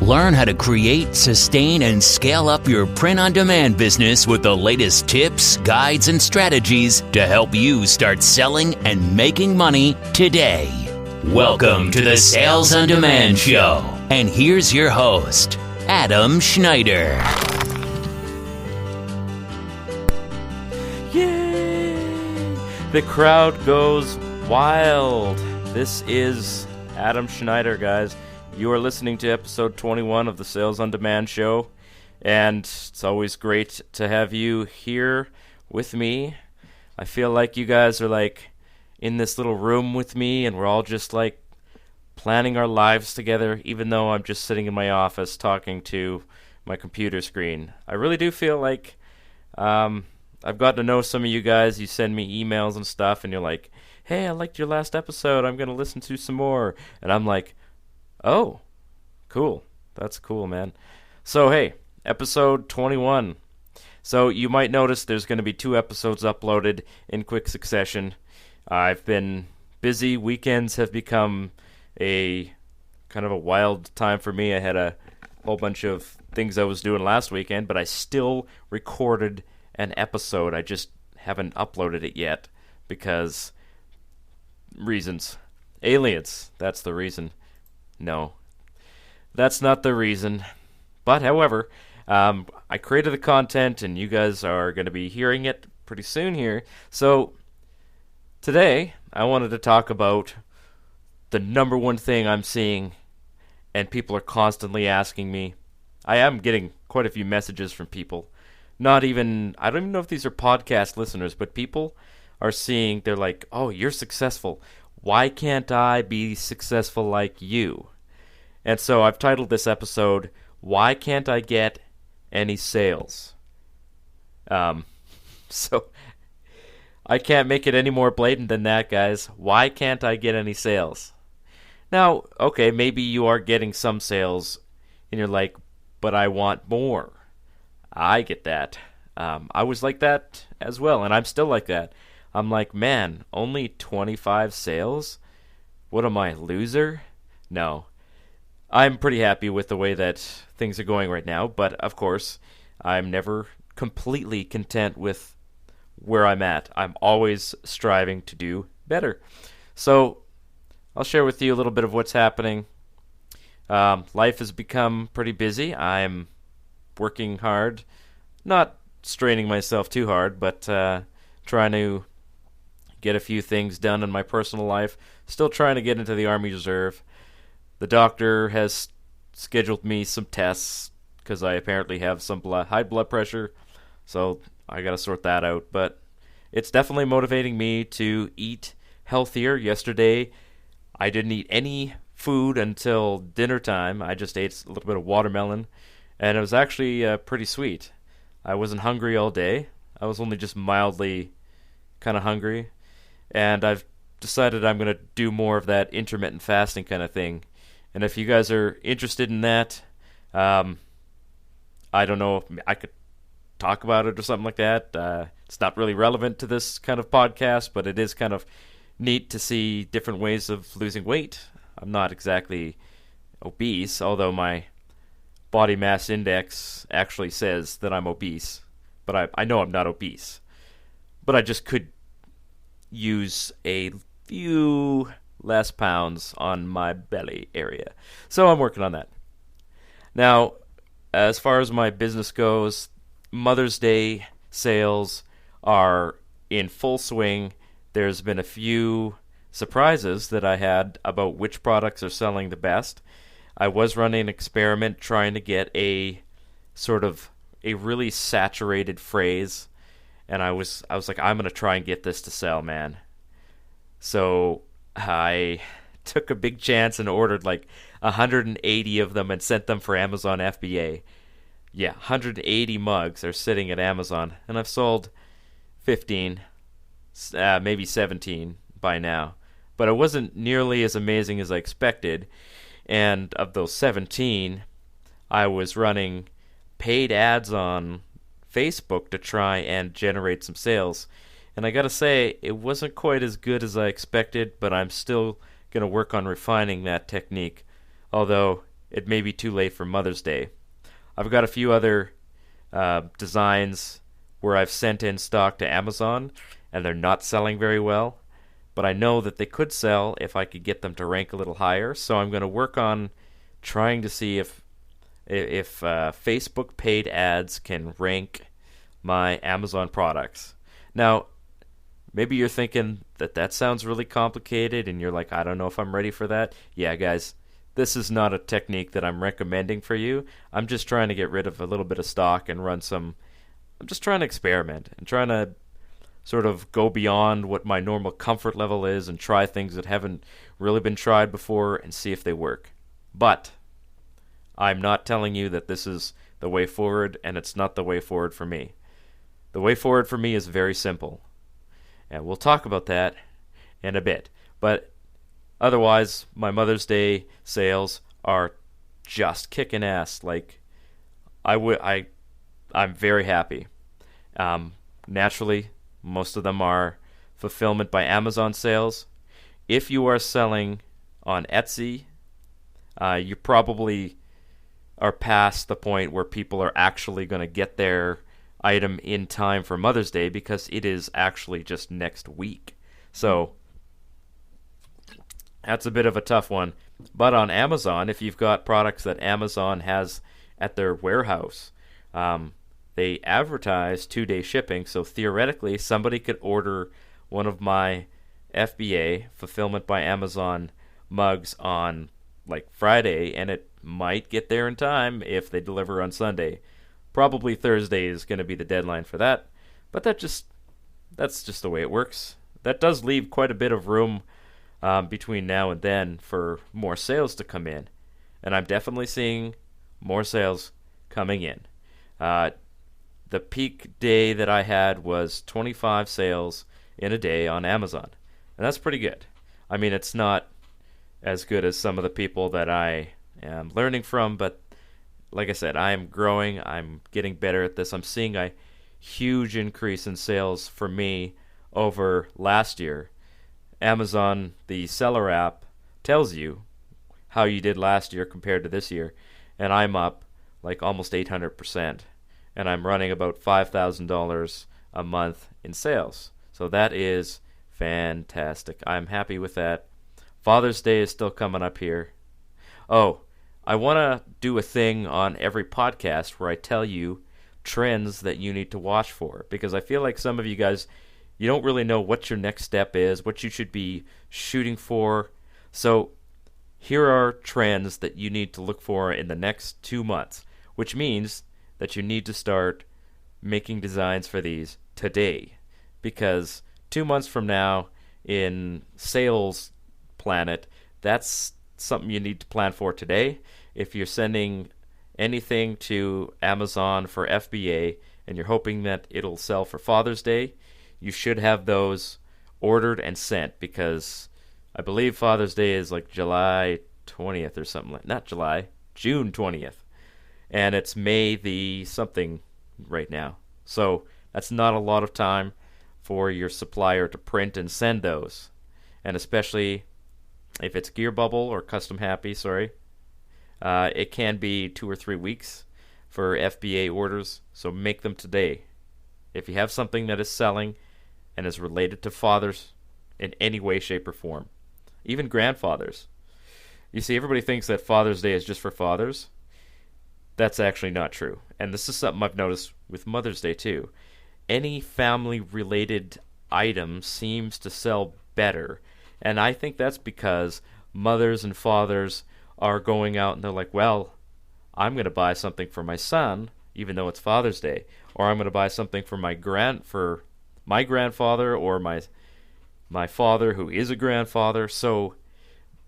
Learn how to create, sustain, and scale up your print-on-demand business with the latest tips, guides, and strategies to help you start selling and making money today. Welcome to the Sales on Demand Show. And here's your host, Adam Schneider. Yay! The crowd goes wild. This is Adam Schneider, guys. You are listening to episode 21 of the Sales on Demand Show, and it's always great to have you here with me. I feel like you guys are like in this little room with me, and we're all just like planning our lives together, even though I'm just sitting in my office talking to my computer screen. I really do feel like I've gotten to know some of you guys. You send me emails and stuff, and you're like, hey, I liked your last episode. I'm going to listen to some more. And I'm like, oh, cool. That's cool, man. So, hey, episode 21. So you might notice there's going to be 2 episodes uploaded in quick succession. I've been busy. Weekends have become a kind of a wild time for me. I had a whole bunch of things I was doing last weekend, but I still recorded an episode. I just haven't uploaded it yet because reasons. Aliens, that's the reason. No, that's not the reason. But, however, I created the content, and you guys are going to be hearing it pretty soon here. So, today, I wanted to talk about the number one thing I'm seeing, and people are constantly asking me. I am getting quite a few messages from people. I don't even know if these are podcast listeners, but people are seeing, they're like, oh, you're successful. Why can't I be successful like you? And so I've titled this episode, Why Can't I Get Any Sales? So I can't make it any more blatant than that, guys. Why can't I get any sales? Now, okay, maybe you are getting some sales, and you're like, but I want more. I get that. I was like that as well, and I'm still like that. I'm like, man, only 25 sales? What am I, a loser? No. I'm pretty happy with the way that things are going right now, but of course, I'm never completely content with where I'm at. I'm always striving to do better. So, I'll share with you a little bit of what's happening. Life has become pretty busy. I'm working hard, not straining myself too hard, but trying to get a few things done in my personal life. Still trying to get into the Army Reserve. The doctor has scheduled me some tests because I apparently have some high blood pressure, so I got to sort that out. But it's definitely motivating me to eat healthier. Yesterday, I didn't eat any food until dinner time. I just ate a little bit of watermelon, and it was actually pretty sweet. I wasn't hungry all day. I was only just mildly kind of hungry, and I've decided I'm going to do more of that intermittent fasting kind of thing. And if you guys are interested in that, I don't know if I could talk about it or something like that. It's not really relevant to this kind of podcast, but it is kind of neat to see different ways of losing weight. I'm not exactly obese, although my body mass index actually says that I'm obese. But I know I'm not obese. But I just could use a few less pounds on my belly area. So I'm working on that. Now, as far as my business goes, Mother's Day sales are in full swing. There's been a few surprises that I had about which products are selling the best. I was running an experiment trying to get a sort of a really saturated phrase, and I was like, I'm going to try and get this to sell, man. So I took a big chance and ordered like 180 of them and sent them for Amazon FBA. Yeah, 180 mugs are sitting at Amazon, and I've sold 15, maybe 17 by now. But it wasn't nearly as amazing as I expected, and of those 17, I was running paid ads on Facebook to try and generate some sales. And I gotta say, it wasn't quite as good as I expected, but I'm still gonna work on refining that technique. Although, it may be too late for Mother's Day. I've got a few other designs where I've sent in stock to Amazon and they're not selling very well, but I know that they could sell if I could get them to rank a little higher. So I'm going to work on trying to see if Facebook paid ads can rank my Amazon products. Now, maybe you're thinking that sounds really complicated and you're like, I don't know if I'm ready for that. Yeah, guys, this is not a technique that I'm recommending for you. I'm just trying to get rid of a little bit of stock and I'm just trying to experiment and trying to sort of go beyond what my normal comfort level is and try things that haven't really been tried before and see if they work. But I'm not telling you that this is the way forward, and it's not the way forward for me. The way forward for me is very simple. And we'll talk about that in a bit. But otherwise, my Mother's Day sales are just kicking ass. Like, I'm very happy. Naturally, most of them are fulfillment by Amazon sales. If you are selling on Etsy, you probably are past the point where people are actually going to get their item in time for Mother's Day because it is actually just next week. So that's a bit of a tough one. But on Amazon, if you've got products that Amazon has at their warehouse, they advertise 2-day shipping. So theoretically, somebody could order one of my FBA, Fulfillment by Amazon, mugs on like Friday, and it might get there in time if they deliver on Sunday. Probably Thursday is going to be the deadline for that, but that's just the way it works. That does leave quite a bit of room between now and then for more sales to come in, and I'm definitely seeing more sales coming in. The peak day that I had was 25 sales in a day on Amazon, and that's pretty good. I mean, it's not as good as some of the people that I am learning from, but like I said, I am growing. I'm getting better at this. I'm seeing a huge increase in sales for me over last year. Amazon, the seller app, tells you how you did last year compared to this year, and I'm up like almost 800%, and I'm running about $5,000 a month in sales. So that is fantastic. I'm happy with that. Father's Day is still coming up here. Oh, I want to do a thing on every podcast where I tell you trends that you need to watch for, because I feel like some of you guys, you don't really know what your next step is, what you should be shooting for. So here are trends that you need to look for in the next 2 months, which means that you need to start making designs for these today, because 2 months from now in sales planet, that's something you need to plan for today. If you're sending anything to Amazon for FBA and you're hoping that it'll sell for Father's Day, you should have those ordered and sent, because I believe Father's Day is like July 20th or something like, not July, June 20th. And it's May the something right now. So that's not a lot of time for your supplier to print and send those. And especially if it's Gear Bubble or Custom Happy, it can be 2 or 3 weeks for FBA orders, so make them today. If you have something that is selling and is related to fathers in any way, shape, or form, even grandfathers. You see, everybody thinks that Father's Day is just for fathers. That's actually not true. And this is something I've noticed with Mother's Day too. Any family-related item seems to sell better. And I think that's because mothers and fathers are going out and they're like, well, I'm going to buy something for my son, even though it's Father's Day. Or I'm going to buy something for my grandfather or my father who is a grandfather. So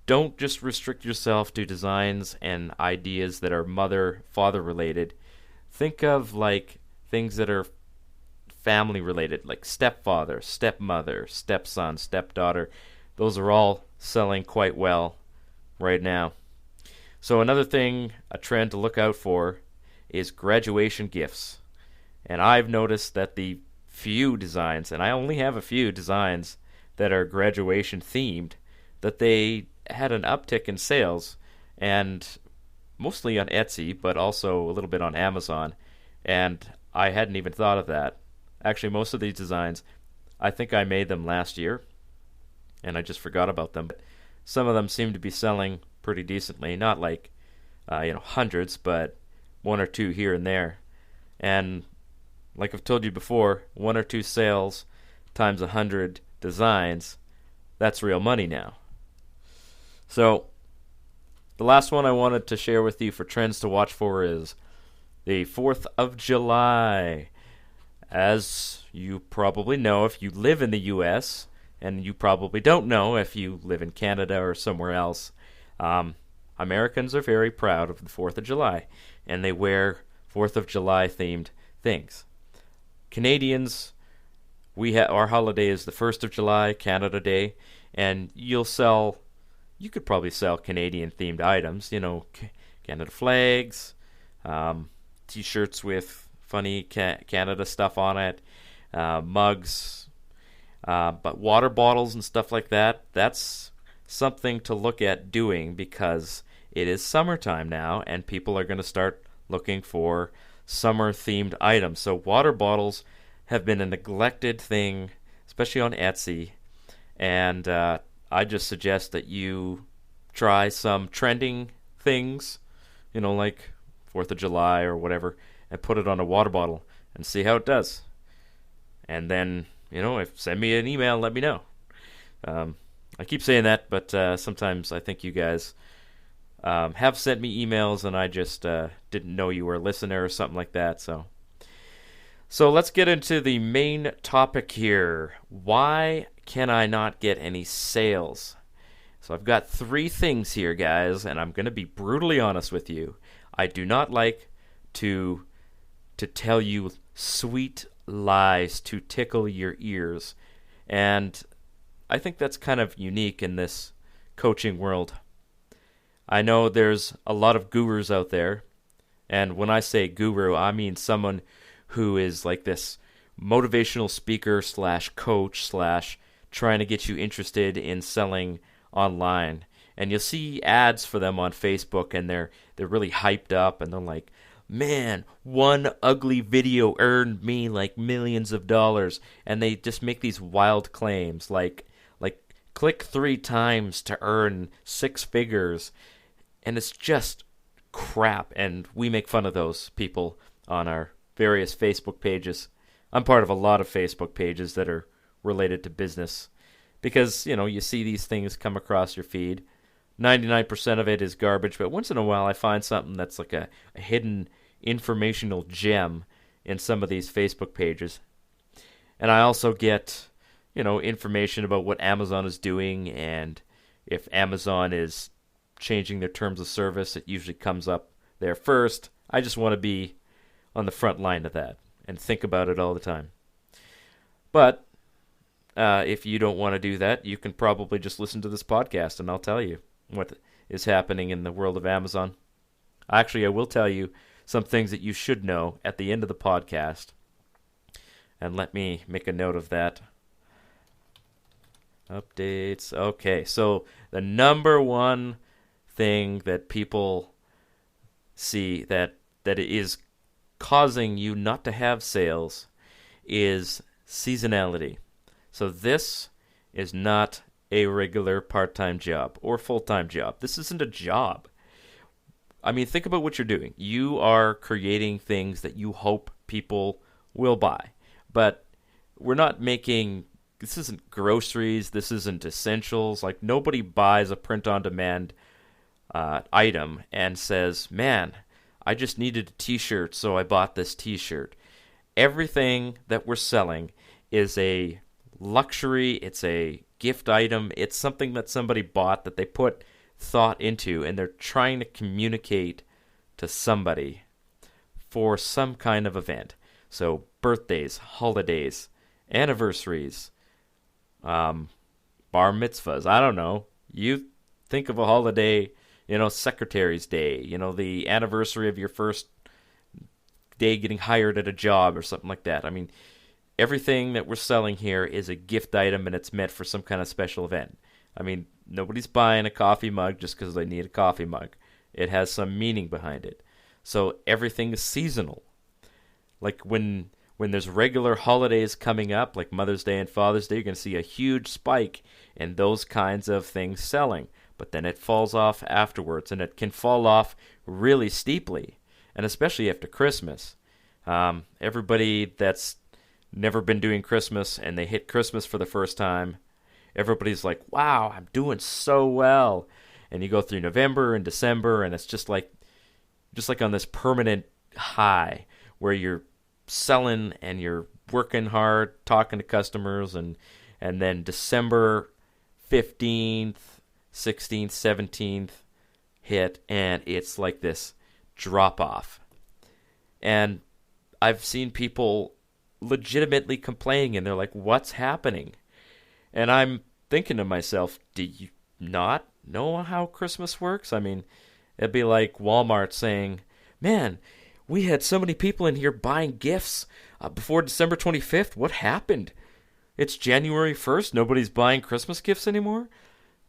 don't just restrict yourself to designs and ideas that are mother-father related. Think of like things that are family related, like stepfather, stepmother, stepson, stepdaughter. Those are all selling quite well right now. So another thing, a trend to look out for, is graduation gifts. And I've noticed that the few designs, and I only have a few designs that are graduation themed, that they had an uptick in sales. And mostly on Etsy, but also a little bit on Amazon. And I hadn't even thought of that. Actually, most of these designs, I think I made them last year, and I just forgot about them. But some of them seem to be selling pretty decently, not like hundreds, but one or two here and there. And like I've told you before, one or two sales times 100 designs, that's real money now. So the last one I wanted to share with you for trends to watch for is the 4th of July. As you probably know if you live in the U.S., and you probably don't know if you live in Canada or somewhere else, Americans are very proud of the 4th of July, and they wear 4th of July themed things. Canadians, our holiday is the 1st of July, Canada Day, and you could probably sell Canadian themed items, Canada flags, t-shirts with funny Canada stuff on it, mugs, but water bottles and stuff like that, that's something to look at doing because it is summertime now and people are going to start looking for summer-themed items. So water bottles have been a neglected thing, especially on Etsy, and I just suggest that you try some trending things, like 4th of July or whatever, and put it on a water bottle and see how it does. And then, send me an email and let me know. I keep saying that, but sometimes I think you guys have sent me emails and I just didn't know you were a listener or something like that. So let's get into the main topic here. Why can I not get any sales? So I've got 3 things here, guys, and I'm going to be brutally honest with you. I do not like to tell you sweet lies to tickle your ears, and I think that's kind of unique in this coaching world. I know there's a lot of gurus out there, and when I say guru, I mean someone who is like this motivational speaker / coach / trying to get you interested in selling online. And you'll see ads for them on Facebook, and they're really hyped up, and they're like, man, one ugly video earned me like millions of dollars. And they just make these wild claims like click 3 times to earn 6 figures. And it's just crap. And we make fun of those people on our various Facebook pages. I'm part of a lot of Facebook pages that are related to business because, you see these things come across your feed. 99% of it is garbage, but once in a while I find something that's like a hidden informational gem in some of these Facebook pages. And I also get, information about what Amazon is doing, and if Amazon is changing their terms of service, it usually comes up there first. I just want to be on the front line of that and think about it all the time. But if you don't want to do that, you can probably just listen to this podcast and I'll tell you what is happening in the world of Amazon. Actually, I will tell you some things that you should know at the end of the podcast. And let me make a note of that. Updates. Okay, so the number one thing that people see that is causing you not to have sales is seasonality. So this is not a regular part-time job or full-time job. This isn't a job. I mean, think about what you're doing. You are creating things that you hope people will buy. But we're not making, this isn't groceries, this isn't essentials. Like, nobody buys a print-on-demand item and says, man, I just needed a t-shirt, so I bought this t-shirt. Everything that we're selling is a luxury, it's a gift item, it's something that somebody bought that they put thought into, and they're trying to communicate to somebody for some kind of event. So birthdays, holidays, anniversaries, bar mitzvahs, I don't know. You think of a holiday, Secretary's Day, the anniversary of your first day getting hired at a job or something like that. I mean, everything that we're selling here is a gift item, and it's meant for some kind of special event. I mean, nobody's buying a coffee mug just because they need a coffee mug. It has some meaning behind it. So everything is seasonal. Like when there's regular holidays coming up, like Mother's Day and Father's Day, you're going to see a huge spike in those kinds of things selling. But then it falls off afterwards, and it can fall off really steeply, and especially after Christmas. Everybody that's never been doing Christmas and they hit Christmas for the first time, everybody's like, wow, I'm doing so well. And you go through November and December, and it's just like on this permanent high where you're selling and you're working hard, talking to customers, and then December 15th, 16th, 17th hit, and it's like this drop off. And I've seen people legitimately complaining, and they're like, what's happening? And I'm thinking to myself, do you not know how Christmas works? I mean, it'd be like Walmart saying, man, we had so many people in here buying gifts before December 25th. What happened? It's January 1st. Nobody's buying Christmas gifts anymore?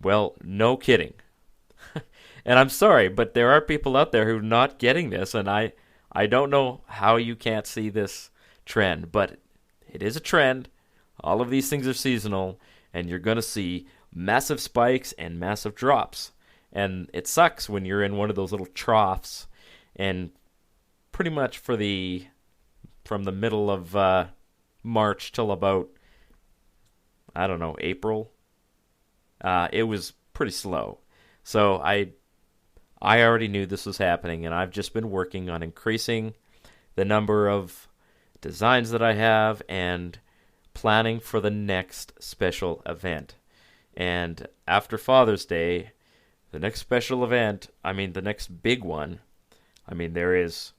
Well, no kidding. And I'm sorry, but there are people out there who are not getting this, and I don't know how you can't see this trend, but it is a trend. All of these things are seasonal, and you're going to see massive spikes and massive drops. And it sucks when you're in one of those little troughs, and pretty much from the middle of March till about, I don't know, April, it was pretty slow. So I already knew this was happening, and I've just been working on increasing the number of designs that I have and planning for the next special event. And after Father's Day, the next special event, the next big one, there is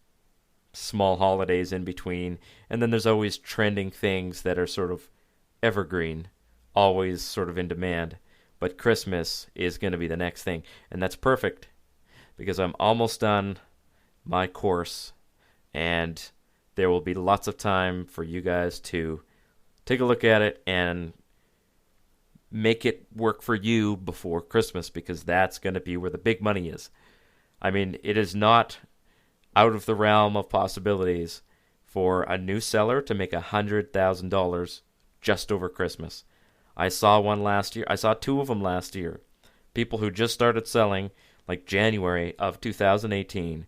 small holidays in between, and then there's always trending things that are sort of evergreen, always sort of in demand. But Christmas is going to be the next thing, and that's perfect because I'm almost done my course, and there will be lots of time for you guys to take a look at it and make it work for you before Christmas, because that's going to be where the big money is. It is not out of the realm of possibilities for a new seller to make $100,000 just over Christmas. I saw one last year. I saw two of them last year. People who just started selling like January of 2018.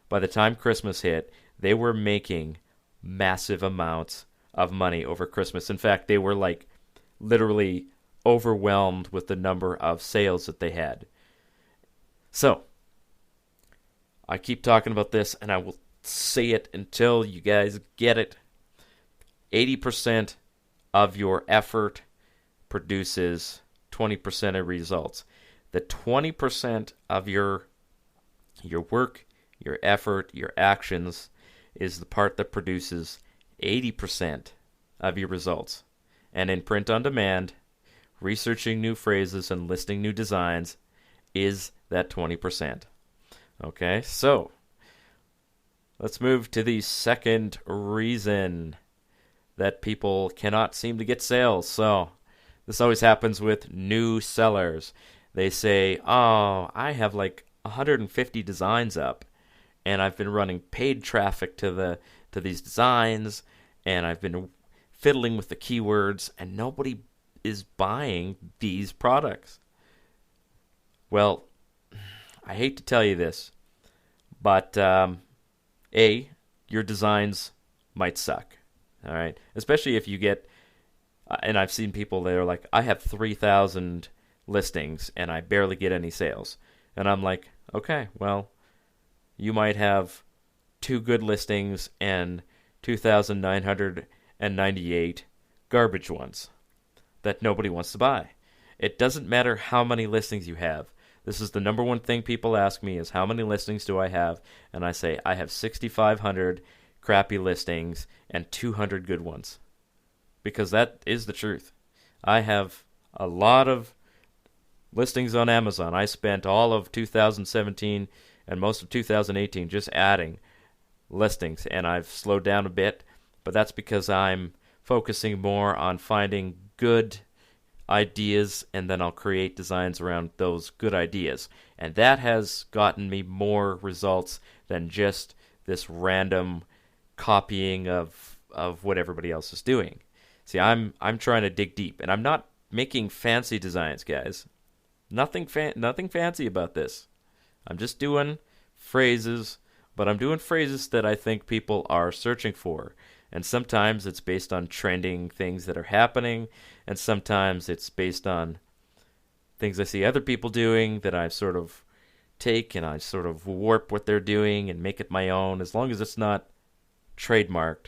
By the time Christmas hit, they were making massive amounts of money over Christmas. In fact, they were like literally overwhelmed with the number of sales that they had. So, I keep talking about this, and I will say it until you guys get it. 80% of your effort produces 20% of results. The 20% of your work, your effort, your actions is the part that produces 80% of your results. And in print on demand, researching new phrases and listing new designs is that 20%. Okay, so let's move to the second reason that people cannot seem to get sales. So this always happens with new sellers. They say, oh, I have like 150 designs up, and I've been running paid traffic to these designs, and I've been fiddling with the keywords, and nobody is buying these products. Well, I hate to tell you this, but your designs might suck, all right? Especially if you get, and I've seen people that are like, I have 3,000 listings and I barely get any sales. And I'm like, okay, well, you might have 2 good listings and 2,998 garbage ones that nobody wants to buy. It doesn't matter how many listings you have. This is the number one thing people ask me is, how many listings do I have? And I say, I have 6,500 crappy listings and 200 good ones. Because that is the truth. I have a lot of listings on Amazon. I spent all of 2017 and most of 2018 just adding listings, and I've slowed down a bit, but that's because I'm focusing more on finding good ideas, and then I'll create designs around those good ideas. And that has gotten me more results than just this random copying of what everybody else is doing. See, I'm trying to dig deep, and I'm not making fancy designs, guys. Nothing fancy about this. I'm just doing phrases, but I'm doing phrases that I think people are searching for. And sometimes it's based on trending things that are happening, and sometimes it's based on things I see other people doing that I sort of take and I sort of warp what they're doing and make it my own. As long as it's not trademarked,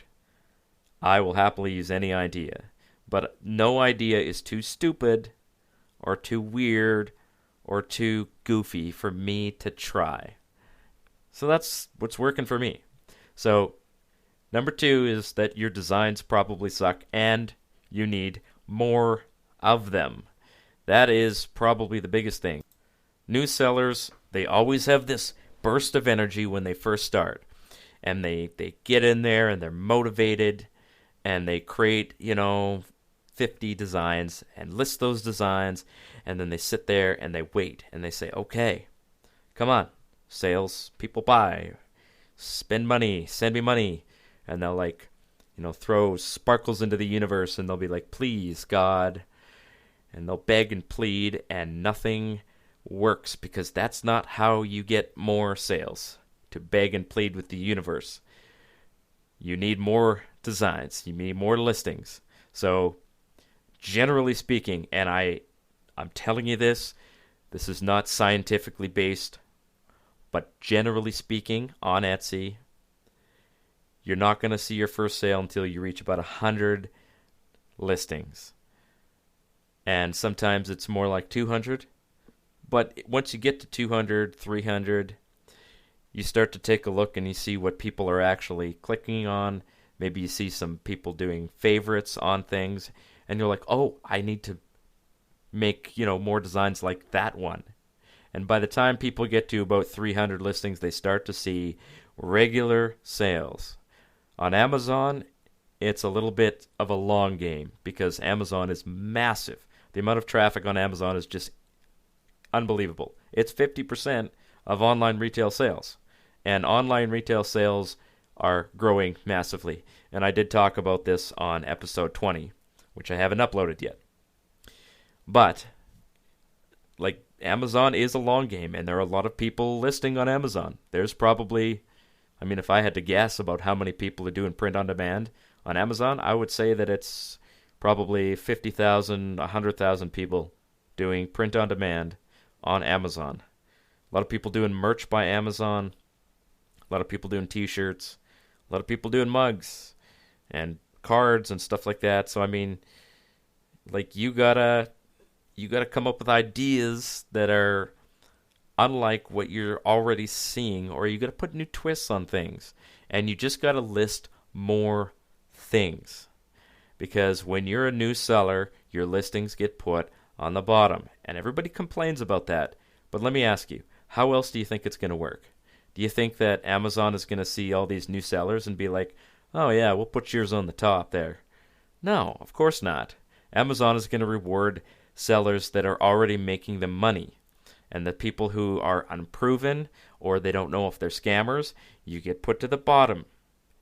I will happily use any idea. But no idea is too stupid or too weird or too goofy for me to try. So that's what's working for me. So number 2 is that your designs probably suck and you need more of them. That is probably the biggest thing. New sellers, they always have this burst of energy when they first start. And they get in there and they're motivated and they create, 50 designs and list those designs, and then they sit there and they wait and they say, okay, come on, sales, people buy, spend money, send me money. And they'll throw sparkles into the universe and they'll be like, please, God. And they'll beg and plead and nothing works because that's not how you get more sales, to beg and plead with the universe. You need more designs. You need more listings. So generally speaking, and I'm telling you this is not scientifically based, but generally speaking, on Etsy, you're not going to see your first sale until you reach about 100 listings. And sometimes it's more like 200. But once you get to 200, 300, you start to take a look and you see what people are actually clicking on. Maybe you see some people doing favorites on things. And you're like, oh, I need to make, more designs like that one. And by the time people get to about 300 listings, they start to see regular sales. On Amazon, it's a little bit of a long game because Amazon is massive. The amount of traffic on Amazon is just unbelievable. It's 50% of online retail sales. And online retail sales are growing massively. And I did talk about this on episode 20, which I haven't uploaded yet. But, Amazon is a long game, and there are a lot of people listing on Amazon. There's probably, if I had to guess about how many people are doing print on demand on Amazon, I would say that it's probably 50,000, 100,000 people doing print on demand on Amazon. A lot of people doing merch by Amazon. A lot of people doing t-shirts. A lot of people doing mugs and cards and stuff like that. So, you gotta come up with ideas that are unlike what you're already seeing, or you gotta put new twists on things. And you just gotta list more things. Because when you're a new seller, your listings get put on the bottom. And everybody complains about that. But let me ask you, how else do you think it's going to work? Do you think that Amazon is going to see all these new sellers and be like, oh yeah, we'll put yours on the top there? No, of course not. Amazon is going to reward sellers that are already making them money. And the people who are unproven or they don't know if they're scammers, you get put to the bottom.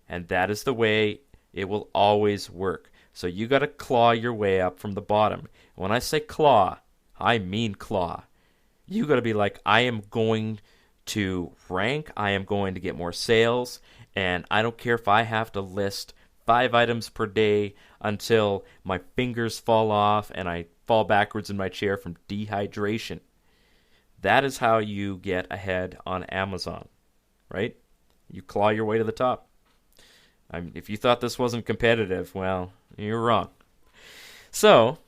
And that is the way it will always work. So you got to claw your way up from the bottom. When I say claw, I mean claw. You got to be like, I am going to rank, I am going to get more sales, and I don't care if I have to list 5 items per day until my fingers fall off and I fall backwards in my chair from dehydration. That is how you get ahead on Amazon, right? You claw your way to the top. If you thought this wasn't competitive, well, you're wrong. So,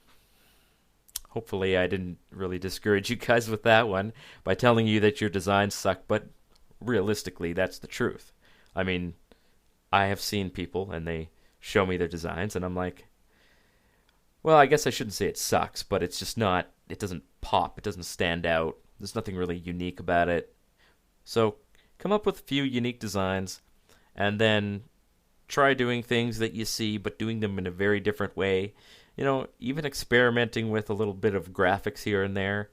hopefully I didn't really discourage you guys with that one by telling you that your designs suck, but realistically, that's the truth. I have seen people, and they show me their designs, and I'm like, well, I guess I shouldn't say it sucks, but it's just not, it doesn't pop, it doesn't stand out. There's nothing really unique about it. So, come up with a few unique designs, and then try doing things that you see, but doing them in a very different way. even experimenting with a little bit of graphics here and there,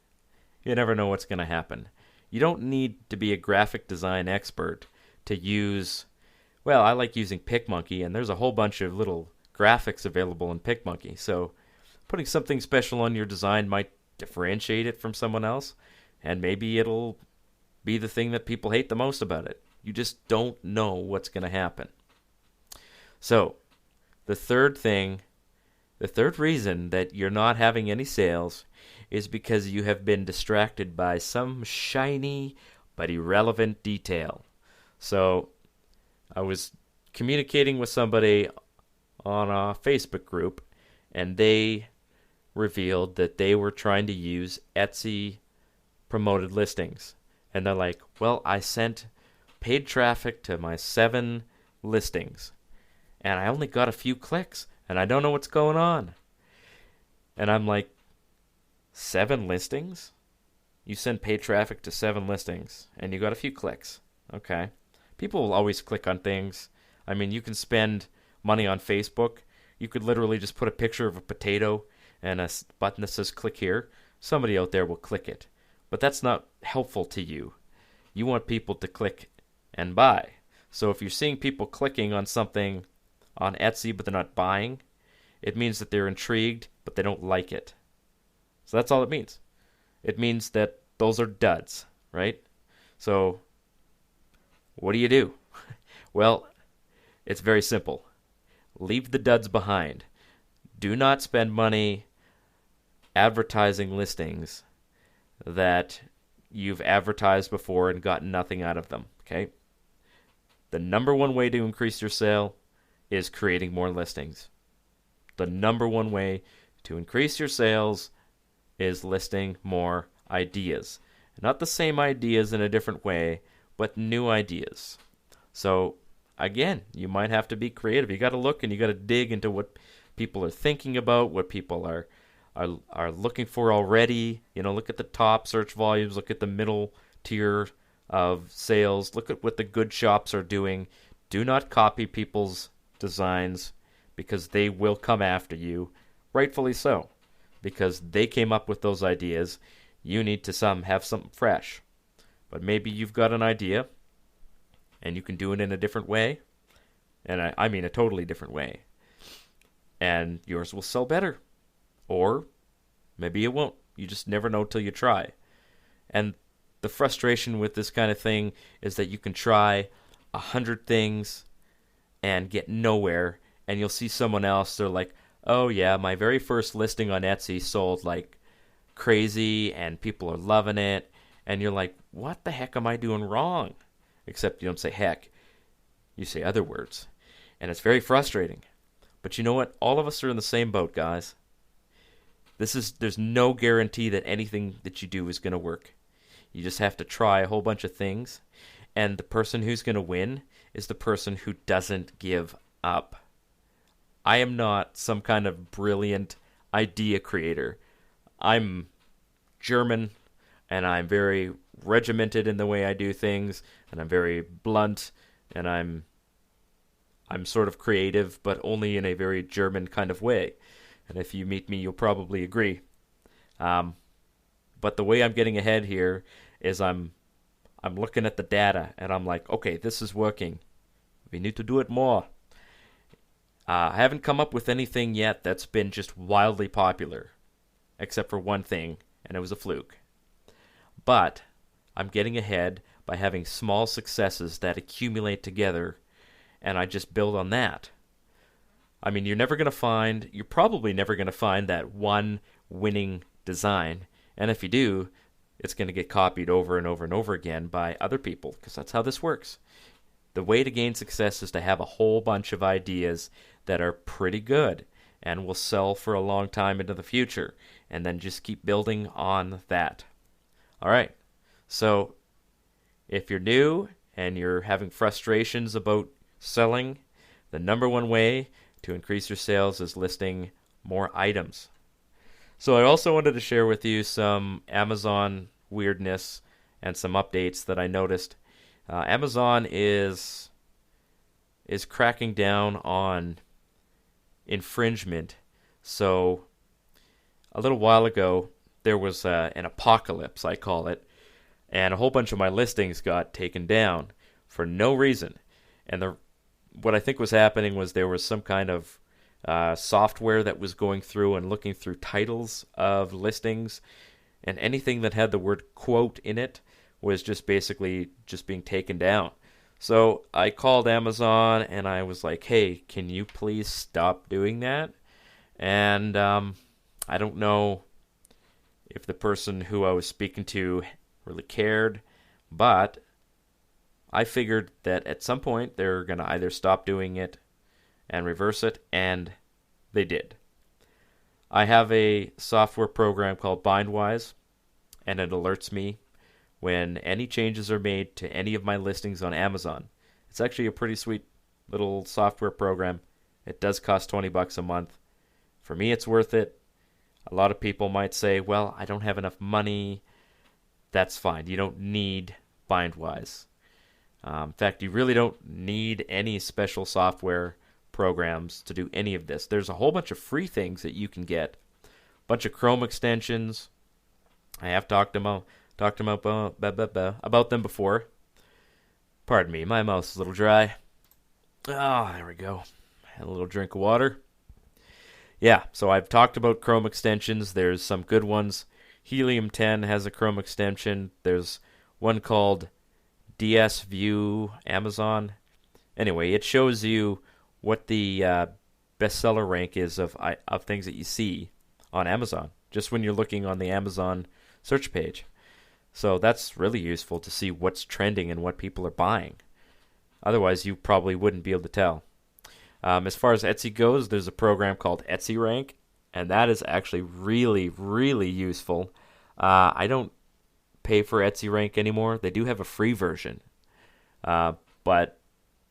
you never know what's going to happen. You don't need to be a graphic design expert to use, well, I like using PicMonkey, and there's a whole bunch of little graphics available in PicMonkey. So putting something special on your design might differentiate it from someone else, and maybe it'll be the thing that people hate the most about it. You just don't know what's going to happen. So, the third reason that you're not having any sales is because you have been distracted by some shiny but irrelevant detail. So, I was communicating with somebody on a Facebook group, and they revealed that they were trying to use Etsy promoted listings. And they're like, well, I sent paid traffic to my 7 listings, and I only got a few clicks, and I don't know what's going on. And I'm like, 7 listings? You send paid traffic to 7 listings, and you got a few clicks. Okay. People will always click on things. I mean, you can spend money on Facebook. You could literally just put a picture of a potato and a button that says click here. Somebody out there will click it. But that's not helpful to you. You want people to click and buy. So if you're seeing people clicking on something on Etsy but they're not buying, it means that they're intrigued but they don't like it. So that's all it means. It means that those are duds, right? So what do? Well, it's very simple. Leave the duds behind. Do not spend money advertising listings that you've advertised before and gotten nothing out of them, okay? The number one way to increase your sale is creating more listings. The number one way to increase your sales is listing more ideas. Not the same ideas in a different way, but new ideas. So, again, you might have to be creative. You got to look and you got to dig into what people are thinking about, what people are looking for already. Look at the top search volumes, look at the middle tier of sales, look at what the good shops are doing. Do not copy people's designs because they will come after you, rightfully so, because they came up with those ideas. You need to have something fresh. But maybe you've got an idea and you can do it in a different way, and I mean a totally different way, and yours will sell better. Or maybe it won't. You just never know till you try. And the frustration with this kind of thing is that you can try 100 things and get nowhere, and you'll see someone else, they're like, oh yeah, my very first listing on Etsy sold like crazy and people are loving it. And you're like, what the heck am I doing wrong? Except you don't say heck. You say other words. And it's very frustrating. But you know what? All of us are in the same boat, guys. There's no guarantee that anything that you do is going to work. You just have to try a whole bunch of things. And the person who's going to win is the person who doesn't give up. I am not some kind of brilliant idea creator. I'm German, and I'm very regimented in the way I do things, and I'm very blunt, and I'm sort of creative, but only in a very German kind of way. And if you meet me, you'll probably agree. But the way I'm getting ahead here is I'm looking at the data, and I'm like, okay, this is working. We need to do it more. I haven't come up with anything yet that's been just wildly popular, except for one thing, and it was a fluke. But I'm getting ahead by having small successes that accumulate together, and I just build on that. I mean, you're probably never going to find that one winning design, and if you do, it's going to get copied over and over and over again by other people, because that's how this works. The way to gain success is to have a whole bunch of ideas that are pretty good and will sell for a long time into the future, and then just keep building on that. All right, so if you're new and you're having frustrations about selling, the number one way to increase your sales is listing more items. So I also wanted to share with you some Amazon weirdness and some updates that I noticed. Amazon is cracking down on infringement. So a little while ago, there was an apocalypse, I call it, and a whole bunch of my listings got taken down for no reason. And what I think was happening was there was some kind of software that was going through and looking through titles of listings, and anything that had the word quote in it was just basically just being taken down. So I called Amazon and I was like, hey, can you please stop doing that? And I don't know if the person who I was speaking to really cared, but I figured that at some point they're going to either stop doing it and reverse it, and they did. I have a software program called Bindwise, and it alerts me when any changes are made to any of my listings on Amazon. It's actually a pretty sweet little software program. It does cost $20 a month. For me, it's worth it. A lot of people might say, well, I don't have enough money. That's fine. You don't need Bindwise. In fact, you really don't need any special software programs to do any of this. There's a whole bunch of free things that you can get. A bunch of Chrome extensions. I have talked about them before. Pardon me, my mouth's a little dry. Ah, there we go. Had a little drink of water. Yeah, so I've talked about Chrome extensions. There's some good ones. Helium 10 has a Chrome extension. There's one called DS View Amazon. Anyway, it shows you what the bestseller rank is of things that you see on Amazon, just when you're looking on the Amazon search page. So that's really useful to see what's trending and what people are buying. Otherwise, you probably wouldn't be able to tell. As far as Etsy goes, there's a program called Etsy Rank, and that is actually really, really useful. I don't pay for Etsy Rank anymore. They do have a free version, but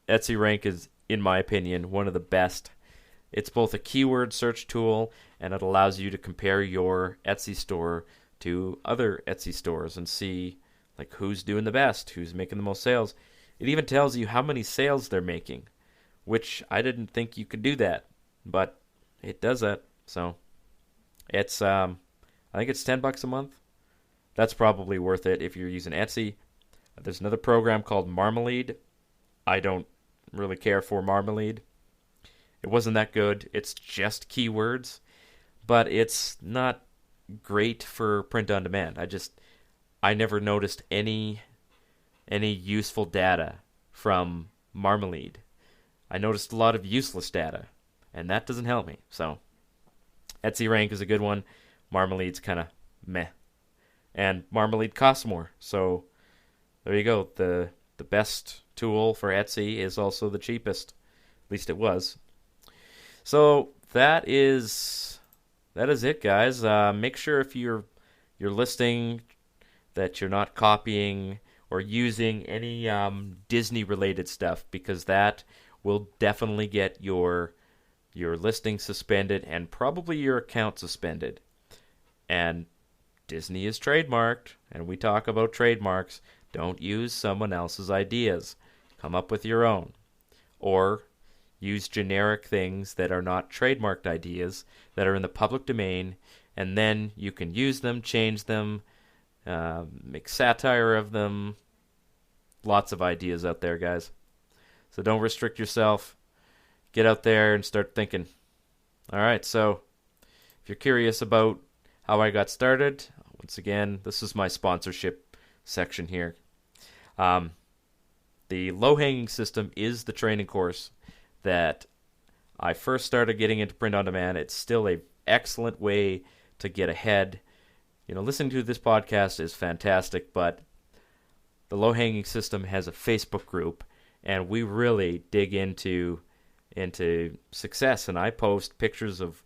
Etsy Rank is, in my opinion, one of the best. It's both a keyword search tool, and it allows you to compare your Etsy store to other Etsy stores and see like who's doing the best, who's making the most sales. It even tells you how many sales they're making, which I didn't think you could do that, but it does that. So it's I think it's $10 a month. That's probably worth it if you're using Etsy. There's another program called Marmalade. I don't really care for Marmalade. It wasn't that good. It's just keywords, but it's not great for print on demand. I never noticed any useful data from Marmalade. I noticed a lot of useless data, and that doesn't help me. So Etsy Rank is a good one. Marmalade's kind of meh. And Marmalade costs more. So there you go. The best tool for Etsy is also the cheapest. At least it was. So that is it, guys. Make sure if you're listing that you're not copying or using any Disney-related stuff, because that will definitely get your listing suspended and probably your account suspended. And Disney is trademarked, and we talk about trademarks. Don't use someone else's ideas. Come up with your own. Or use generic things that are not trademarked ideas that are in the public domain, and then you can use them, change them, make satire of them. Lots of ideas out there, guys. So don't restrict yourself. Get out there and start thinking. All right, so if you're curious about how I got started, once again, this is my sponsorship section here. The low-hanging system is the training course that I first started getting into print on demand. It's still an excellent way to get ahead. Listening to this podcast is fantastic, but the low-hanging system has a Facebook group, and we really dig into success, and I post pictures of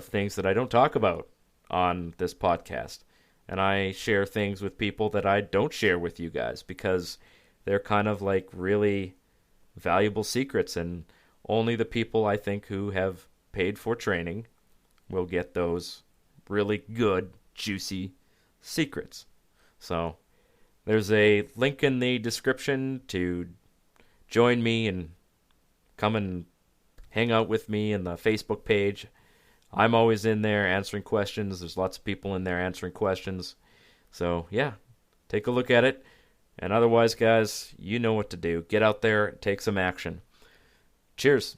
things that I don't talk about on this podcast. And I share things with people that I don't share with you guys because they're kind of like really valuable secrets, and only the people I think who have paid for training will get those really good, juicy secrets. So there's a link in the description to join me and come and hang out with me in the Facebook page. I'm always in there answering questions. There's lots of people in there answering questions. So, yeah, take a look at it. And otherwise, guys, you know what to do. Get out there, take some action. Cheers.